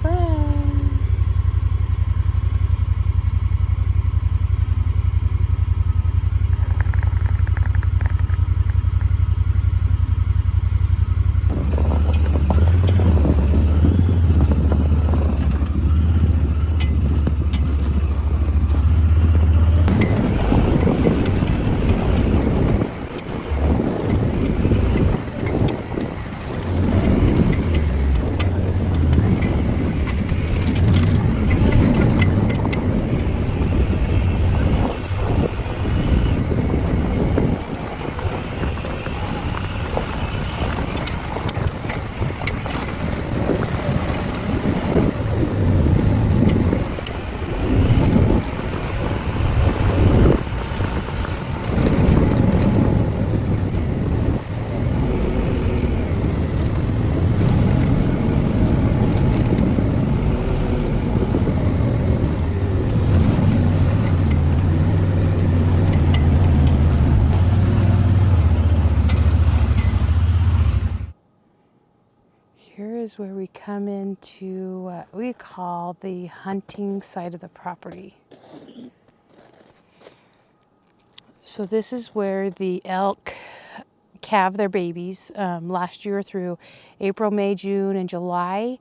friends. Here is where we come into what we call the hunting side of the property. So this is where the elk calve their babies last year through April, May, June, and July.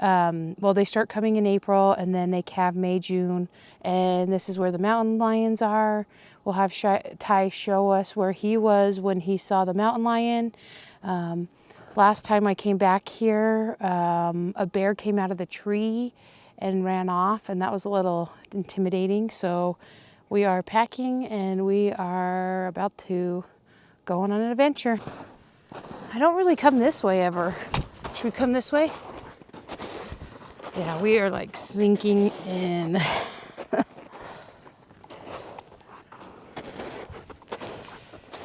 Well, they start coming in April and then they calve May, June. And this is where the mountain lions are. We'll have Ty show us where he was when he saw the mountain lion. Last time I came back here, a bear came out of the tree and ran off, and that was a little intimidating. So we are packing and we are about to go on an adventure. I don't really come this way ever. Should we come this way? Yeah, we are like sinking in.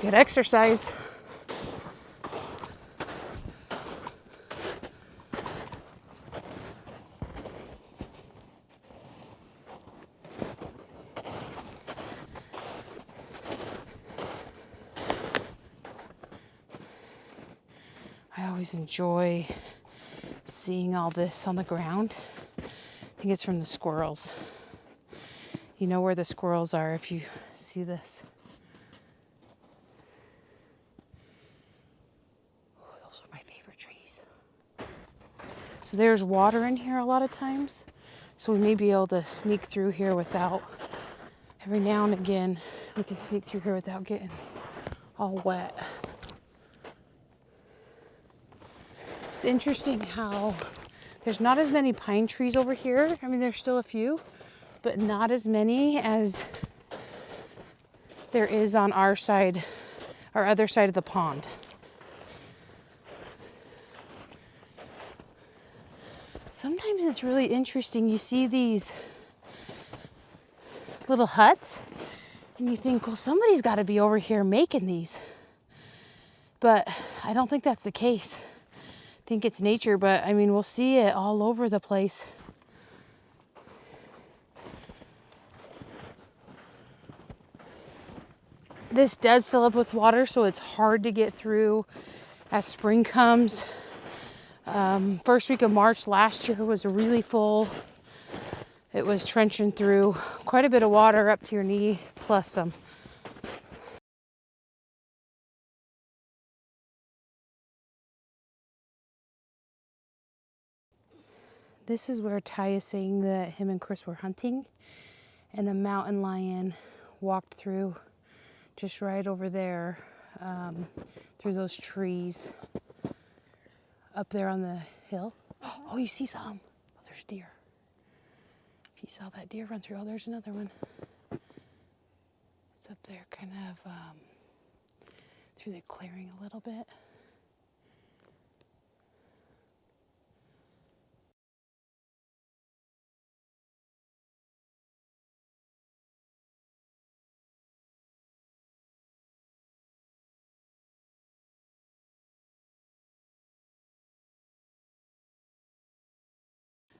Good exercise. I always enjoy seeing all this on the ground. I think it's from the squirrels. You know where the squirrels are if you see this. Oh, those are my favorite trees. So there's water in here a lot of times. So we may be able to sneak through here without, every now and again, we can sneak through here without getting all wet. It's interesting how there's not as many pine trees over here. I mean, there's still a few, but not as many as there is on our side, our other side of the pond. Sometimes it's really interesting. You see these little huts and you think, well, somebody's got to be over here making these. But I don't think that's the case. I think it's nature, but I mean, we'll see it all over the place. This does fill up with water, so it's hard to get through as spring comes. First week of March last year was really full. It was trenching through quite a bit of water up to your knee, plus some. This is where Ty is saying that him and Chris were hunting, and the mountain lion walked through just right over there, through those trees up there on the hill. Oh, you see some? Oh, there's deer. If you saw that deer run through, oh, there's another one. It's up there kind of through the clearing a little bit.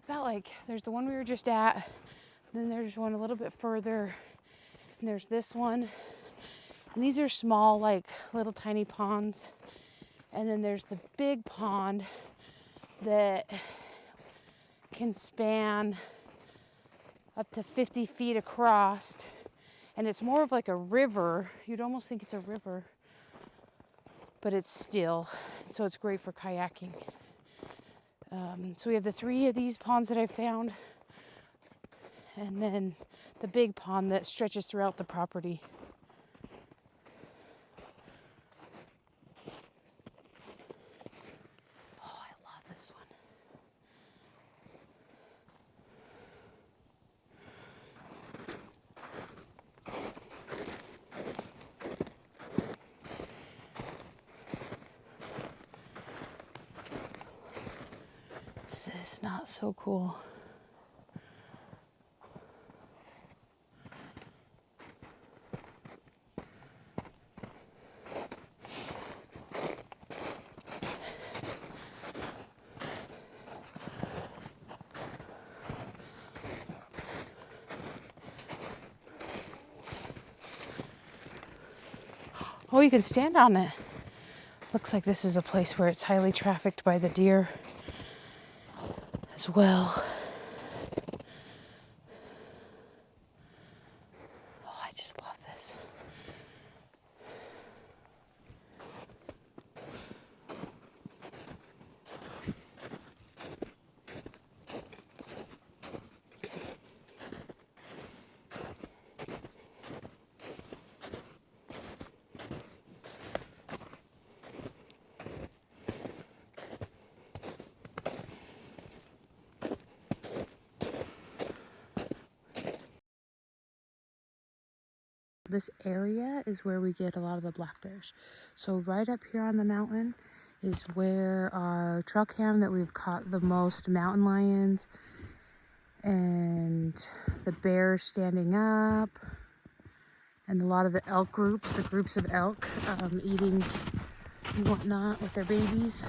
About like, there's the one we were just at, then there's one a little bit further, and there's this one. And these are small, like little tiny ponds. And then there's the big pond that can span up to 50 feet across, and it's more of like a river. You'd almost think it's a river, but it's still, so it's great for kayaking. So we have the 3 of these ponds that I found, and then the big pond that stretches throughout the property. Oh, I love this one. This is not so cool. Oh, you can stand on it. Looks like this is a place where it's highly trafficked by the deer as well. Oh, I just love this. This area is where we get a lot of the black bears. So right up here on the mountain is where our trail cam that we've caught the most mountain lions and the bears standing up, and a lot of the elk groups, the groups of elk eating and whatnot with their babies,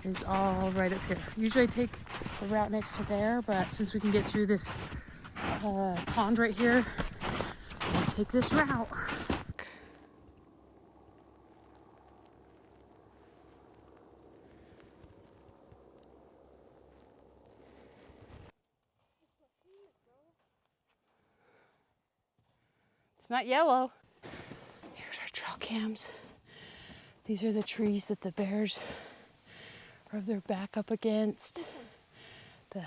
is all right up here. Usually I take the route next to there, but since we can get through this pond right here, I'll take this route. It's not yellow. Here's our trail cams. These are the trees that the bears rub their back up against. The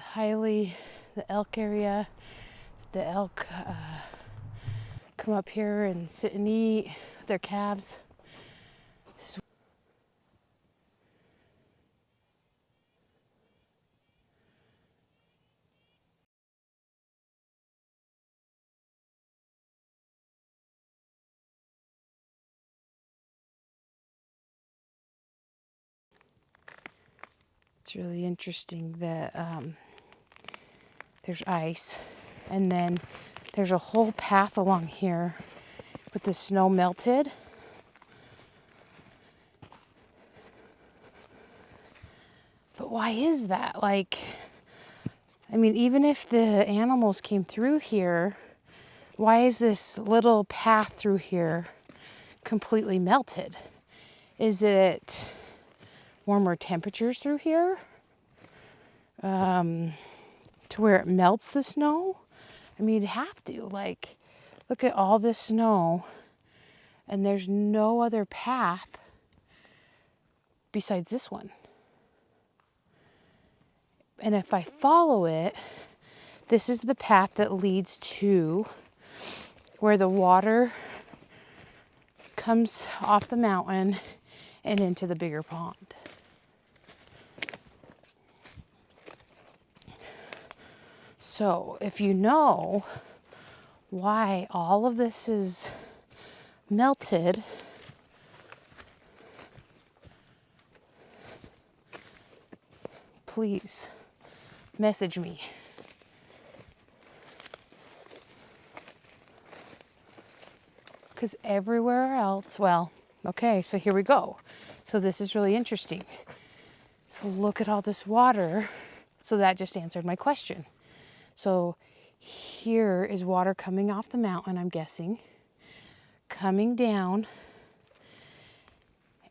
elk area. The elk come up here and sit and eat with their calves. It's really interesting that there's ice, and then there's a whole path along here with the snow melted. But why is that? Like, I mean, even if the animals came through here, why is this little path through here completely melted? Is it warmer temperatures through here to where it melts the snow? I mean, you'd have to. Like, look at all this snow, and there's no other path besides this one. And if I follow it, this is the path that leads to where the water comes off the mountain and into the bigger pond. So if you know why all of this is melted, please message me. Because everywhere else, well, okay, so here we go. So this is really interesting. So look at all this water. So that just answered my question. So here is water coming off the mountain, I'm guessing, coming down,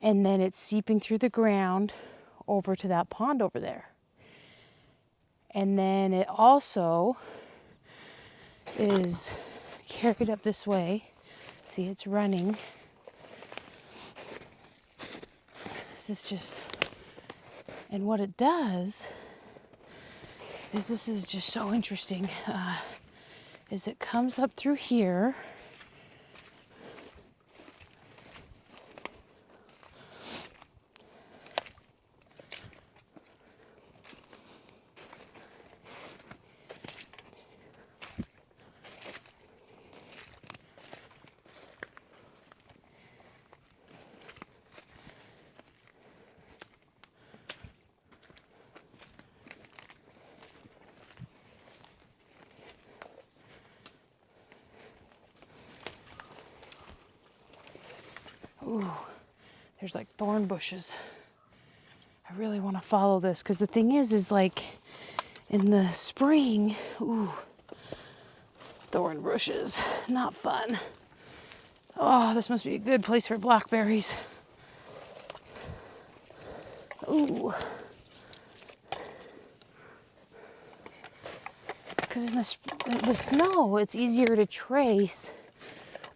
and then it's seeping through the ground over to that pond over there. And then it also is carried up this way. See, it's running. This is just, and what it does is, this is just so interesting, is it comes up through here. Ooh, there's like thorn bushes. I really want to follow this because the thing is like in the spring, ooh, thorn bushes, not fun. Oh, this must be a good place for blackberries. Ooh. Because with snow, it's easier to trace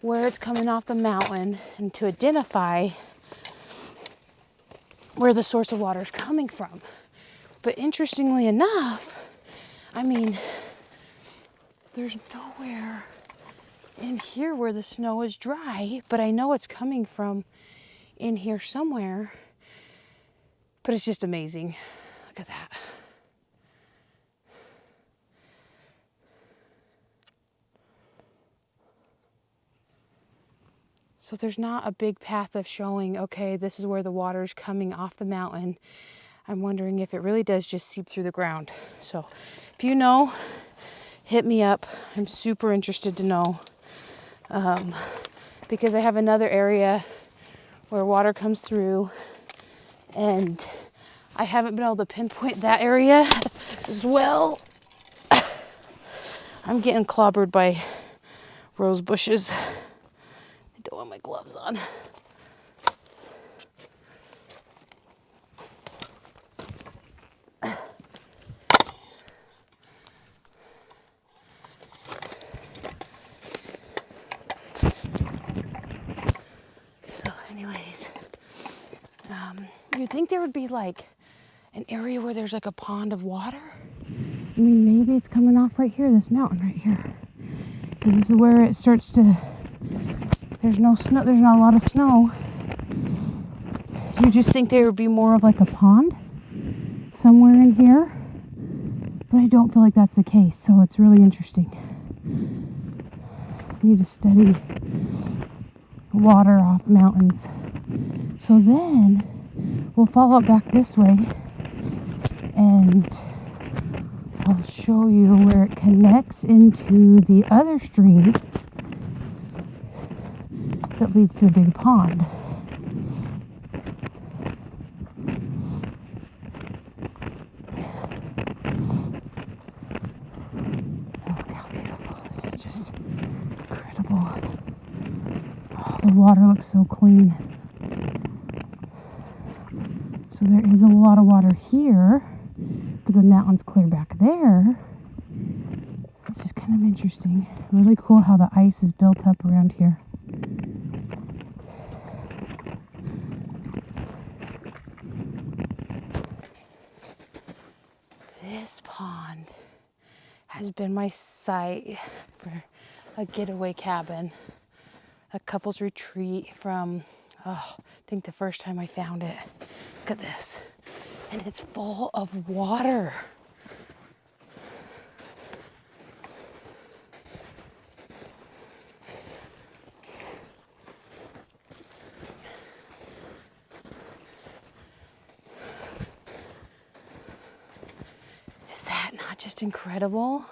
where it's coming off the mountain and to identify where the source of water is coming from. But interestingly enough, I mean, there's nowhere in here where the snow is dry, but I know it's coming from in here somewhere. But it's just amazing. Look at that. So there's not a big path of showing, okay, this is where the water's coming off the mountain. I'm wondering if it really does just seep through the ground. So if you know, hit me up. I'm super interested to know. Because I have another area where water comes through, and I haven't been able to pinpoint that area as well. I'm getting clobbered by rose bushes. I don't have my gloves on. So anyways, you'd think there would be like an area where there's like a pond of water. I mean, maybe it's coming off right here, this mountain right here. Because this is where it starts to, there's no snow, there's not a lot of snow. You just think there would be more of like a pond somewhere in here. But I don't feel like that's the case, so it's really interesting. I need to study water off mountains. So then we'll follow it back this way, and I'll show you where it connects into the other stream that leads to the big pond. Look how beautiful. This is just incredible. Oh, the water looks so clean. So there is a lot of water here, but the mountain's clear back there. It's just kind of interesting. Really cool how the ice is built up around here. This pond has been my site for a getaway cabin, a couple's retreat from, I think the first time I found it. Look at this. And it's full of water. Is that not just incredible?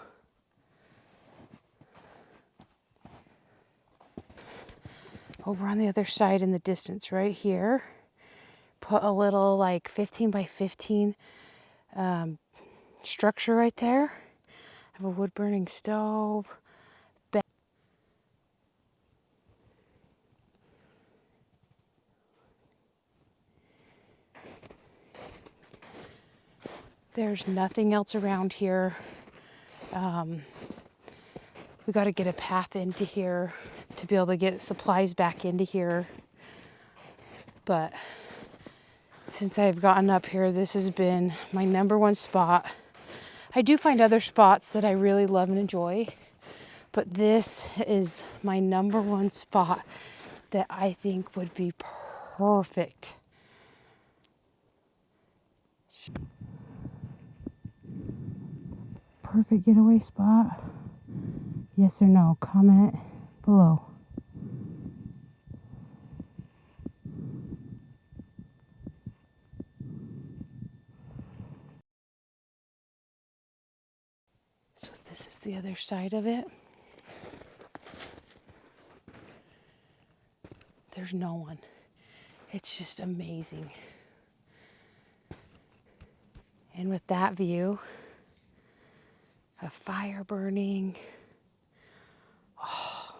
Over on the other side in the distance right here, put a little like 15 by 15 structure right there. I have a wood burning stove. There's nothing else around here. We got to get a path into here to be able to get supplies back into here. But since I've gotten up here, this has been my #1 spot. I do find other spots that I really love and enjoy, but this is my #1 spot that I think would be perfect. Perfect getaway spot? Yes or no? Comment below. So this is the other side of it. There's no one. It's just amazing. And with that view, a fire burning, oh,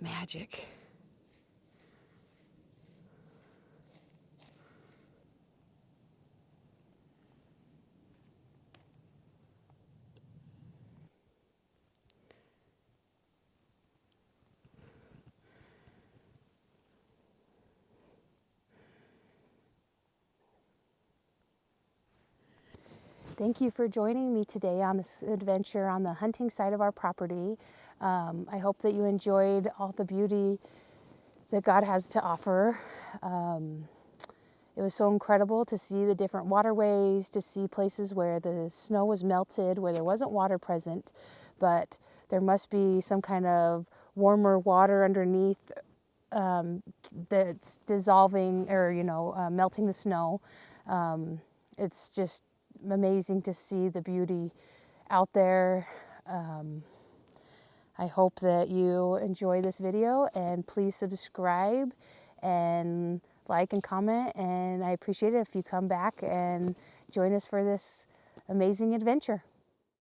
magic. Thank you for joining me today on this adventure on the hunting side of our property. I hope that you enjoyed all the beauty that God has to offer. It was so incredible to see the different waterways, to see places where the snow was melted, where there wasn't water present, but there must be some kind of warmer water underneath that's dissolving or, melting the snow. It's just amazing to see the beauty out there. I hope that you enjoy this video, and please subscribe and like and comment, and I appreciate it if you come back and join us for this amazing adventure.